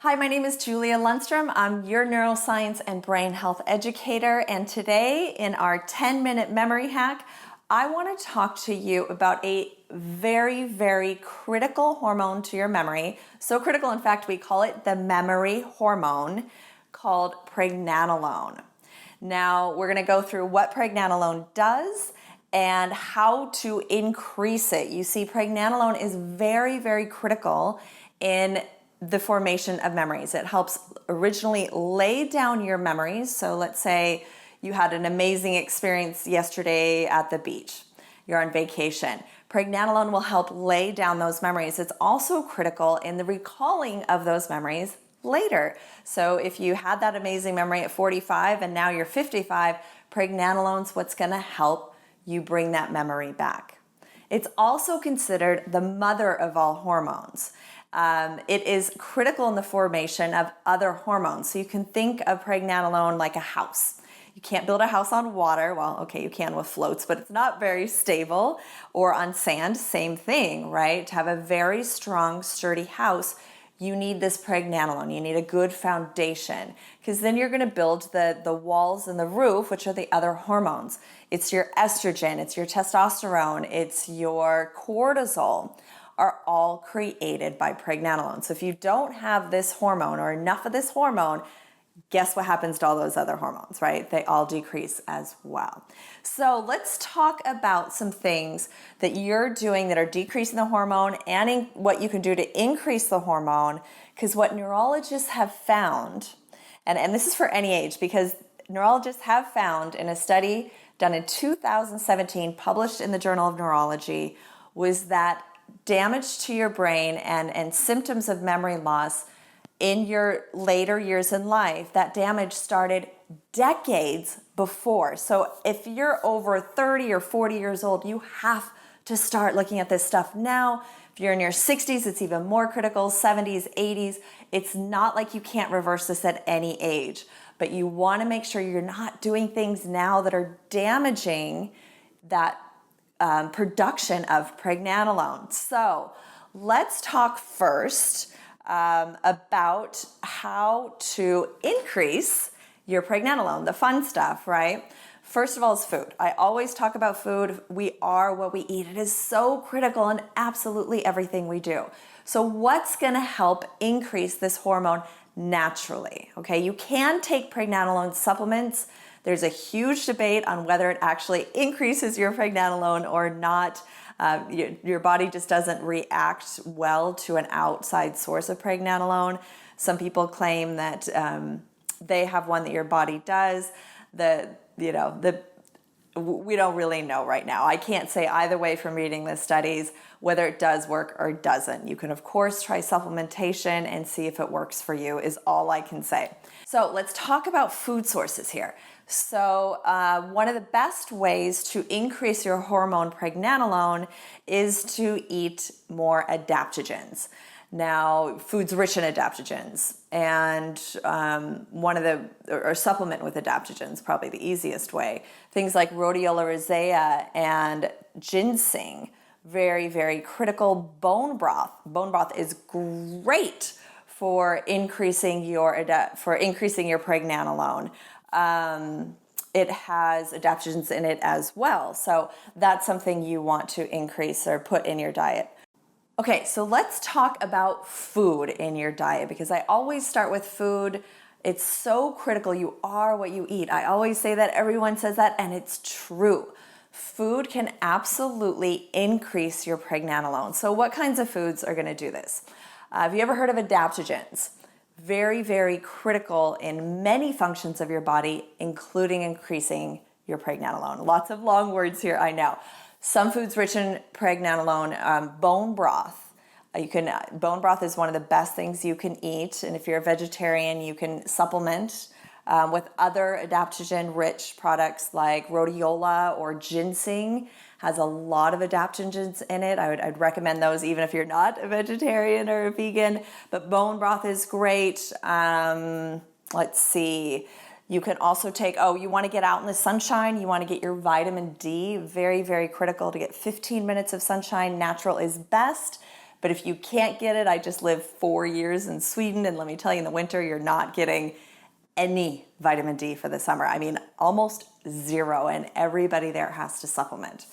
Hi, my name is Julia Lundstrom. I'm your neuroscience and brain health educator, and today in our 10-minute memory hack, I want to talk to you about a very, very critical hormone to your memory. So critical, in fact, we call it the memory hormone, called pregnenolone. Now, we're going to go through what pregnenolone does and how to increase it. You see, pregnenolone is very, very critical in the formation of memories. It helps originally lay down your memories. So let's say you had an amazing experience yesterday at the beach. You're on vacation. Pregnenolone will help lay down those memories. It's also critical in the recalling of those memories later. So if you had that amazing memory at 45 and now you're 55, pregnenolone's what's going to help you bring that memory back. It's also considered the mother of all hormones. It is critical in the formation of other hormones. So you can think of pregnenolone like a house. You can't build a house on water. Well, okay, you can with floats, but it's not very stable. Or on sand, same thing, right? To have a very strong, sturdy house, you need this pregnenolone. You need a good foundation, because then you're going to build the walls and the roof, which are the other hormones. It's your estrogen, it's your testosterone, it's your cortisol, are all created by pregnenolone. So if you don't have this hormone or enough of this hormone, guess what happens to all those other hormones, right? They all decrease as well. So let's talk about some things that you're doing that are decreasing the hormone and what you can do to increase the hormone, because what neurologists have found, and this is for any age, because neurologists have found in a study done in 2017, published in the Journal of Neurology, was that damage to your brain and symptoms of memory loss in your later years in life, that damage started decades before. So if you're over 30 or 40 years old, you have to start looking at this stuff now. If you're in your 60s, it's even more critical, 70s, 80s. It's not like you can't reverse this at any age, but you want to make sure you're not doing things now that are damaging that production of pregnenolone. So let's talk first about how to increase your pregnenolone, the fun stuff, right? First of all is food. I always talk about food. We are what we eat. It is so critical in absolutely everything we do. So what's going to help increase this hormone naturally? Okay, you can take pregnenolone supplements. There's a huge debate on whether it actually increases your pregnenolone or not. Your body just doesn't react well to an outside source of pregnenolone. Some people claim that they have one that your body does. We don't really know right now. I can't say either way from reading the studies whether it does work or doesn't. You can, of course, try supplementation and see if it works for you, is all I can say. So let's talk about food sources here. So one of the best ways to increase your hormone pregnenolone is to eat more adaptogens. Now, food's rich in adaptogens, and or supplement with adaptogens, probably the easiest way. Things like rhodiola rosea and ginseng, very, very critical. Bone broth. Bone broth is great for increasing your pregnenolone. It has adaptogens in it as well, so that's something you want to increase or put in your diet. Okay, so let's talk about food in your diet, because I always start with food. It's so critical. You are what you eat. I always say that, everyone says that, and it's true. Food can absolutely increase your pregnenolone. So what kinds of foods are going to do this? Have you ever heard of adaptogens? Very, very critical in many functions of your body, including increasing your pregnenolone. Lots of long words here, I know. Some foods rich in pregnenolone, bone broth. Bone broth is one of the best things you can eat, and if you're a vegetarian, you can supplement with other adaptogen-rich products like rhodiola or ginseng. Has a lot of adaptogens in it. I'd recommend those even if you're not a vegetarian or a vegan, but bone broth is great. Let's see. You can also take, you want to get out in the sunshine, you want to get your vitamin D, very, very critical to get 15 minutes of sunshine. Natural is best. But if you can't get it, I just lived 4 years in Sweden, and let me tell you, in the winter, you're not getting any vitamin D for the summer. I mean, almost zero, and everybody there has to supplement.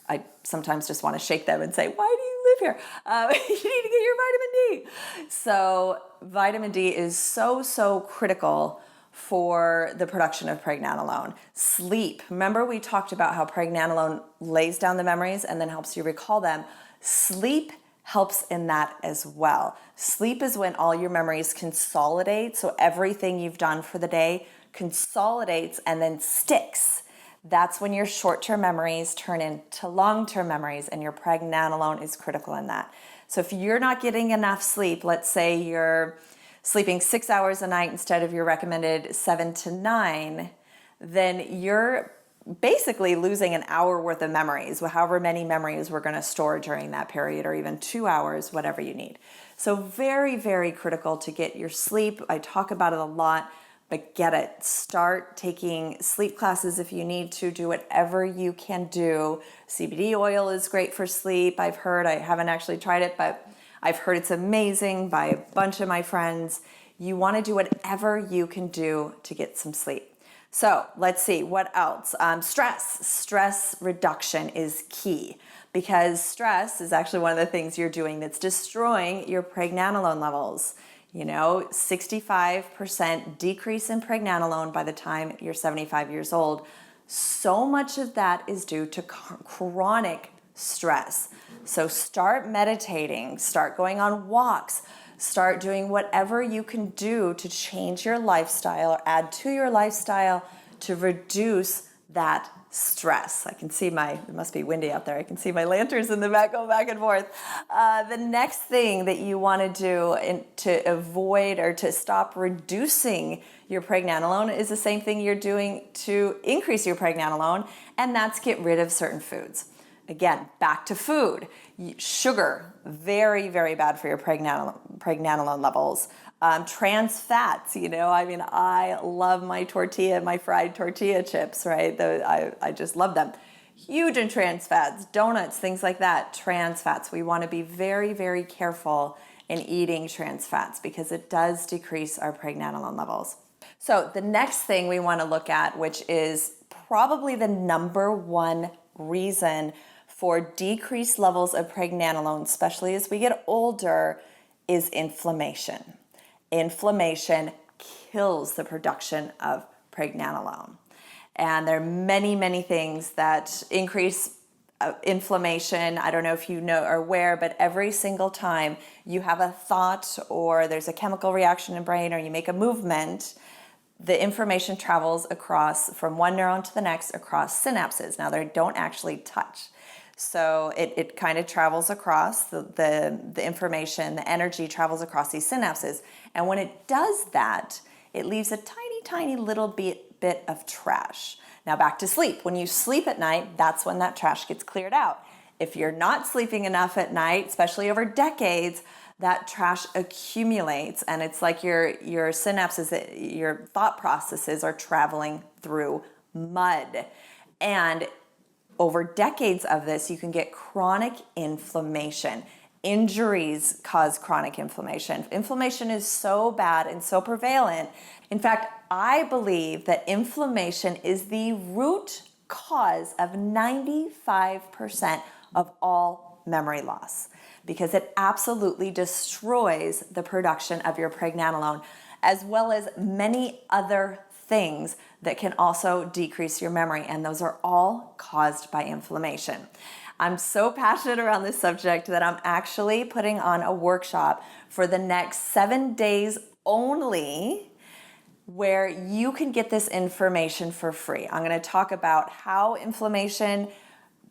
I sometimes just want to shake them and say, why do you live here? You need to get your vitamin D. So vitamin D is so critical for the production of pregnenolone. Sleep. Remember we talked about how pregnenolone lays down the memories and then helps you recall them. Sleep helps in that as well. Sleep is when all your memories consolidate, so everything you've done for the day consolidates and then sticks. That's when your short-term memories turn into long-term memories, and your pregnenolone is critical in that. So if you're not getting enough sleep, let's say you're sleeping 6 hours a night instead of your recommended 7 to 9, then you're basically losing an hour worth of memories, however many memories we're going to store during that period, or even 2 hours, whatever you need. So very critical to get your sleep. I talk about it a lot, but get it. Start taking sleep classes if you need to. Do whatever you can do. CBD oil is great for sleep, I've heard. I haven't actually tried it, but I've heard it's amazing by a bunch of my friends. You want to do whatever you can do to get some sleep. So let's see, what else? Stress reduction is key, because stress is actually one of the things you're doing that's destroying your pregnenolone levels. 65% decrease in pregnenolone by the time you're 75 years old. So much of that is due to chronic stress. So start meditating, start going on walks, start doing whatever you can do to change your lifestyle or add to your lifestyle to reduce that stress. I can see it must be windy out there. I can see my lanterns in the back go back and forth. The next thing that you want to do to avoid or to stop reducing your pregnenolone is the same thing you're doing to increase your pregnenolone, and that's get rid of certain foods. Again, back to food. Sugar, very bad for your pregnenolone levels. Trans fats, I love my fried tortilla chips, right? I just love them. Huge in trans fats, donuts, things like that. Trans fats. We want to be very careful in eating trans fats because it does decrease our pregnenolone levels. So the next thing we want to look at, which is probably the number one reason for decreased levels of pregnenolone, especially as we get older, is inflammation. Inflammation kills the production of pregnenolone. And there are many things that increase inflammation. I don't know if you know or aware, but every single time you have a thought or there's a chemical reaction in the brain or you make a movement, the information travels across from one neuron to the next across synapses. Now, they don't actually touch. So it kind of travels across the information, the energy travels across these synapses. And when it does that, it leaves a tiny little bit of trash. Now back to sleep. When you sleep at night, that's when that trash gets cleared out. If you're not sleeping enough at night, especially over decades, that trash accumulates, and it's like your synapses, your thought processes are traveling through mud. And over decades of this, you can get chronic inflammation. Injuries cause chronic inflammation. Inflammation is so bad and so prevalent. In fact, I believe that inflammation is the root cause of 95% of all memory loss, because it absolutely destroys the production of your pregnenolone, as well as many other things that can also decrease your memory, and those are all caused by inflammation. I'm so passionate around this subject that I'm actually putting on a workshop for the next 7 days only, where you can get this information for free. I'm going to talk about how inflammation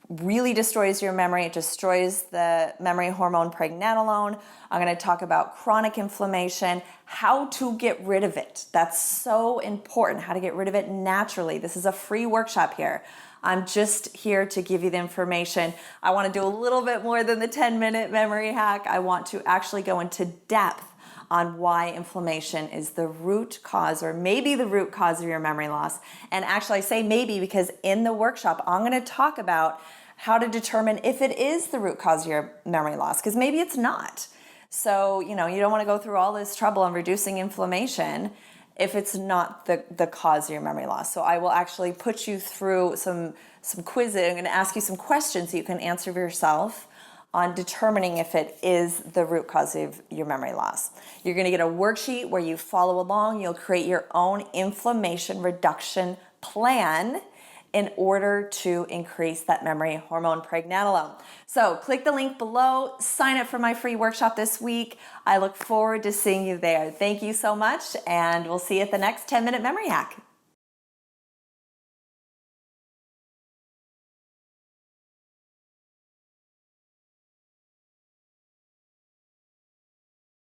really destroys your memory. It destroys the memory hormone pregnenolone. I'm going to talk about chronic inflammation, how to get rid of it. That's so important, how to get rid of it naturally. This is a free workshop here. I'm just here to give you the information. I want to do a little bit more than the 10-minute memory hack. I want to actually go into depth on why inflammation is the root cause, or maybe the root cause of your memory loss. And actually I say maybe because in the workshop, I'm going to talk about how to determine if it is the root cause of your memory loss, because maybe it's not. So, you don't want to go through all this trouble on reducing inflammation if it's not the cause of your memory loss. So I will actually put you through some quizzes. I'm going to ask you some questions so you can answer for yourself on determining if it is the root cause of your memory loss. You're going to get a worksheet where you follow along. You'll create your own inflammation reduction plan in order to increase that memory hormone pregnenolone. So click the link below, sign up for my free workshop this week. I look forward to seeing you there. Thank you so much, and we'll see you at the next 10-minute memory hack.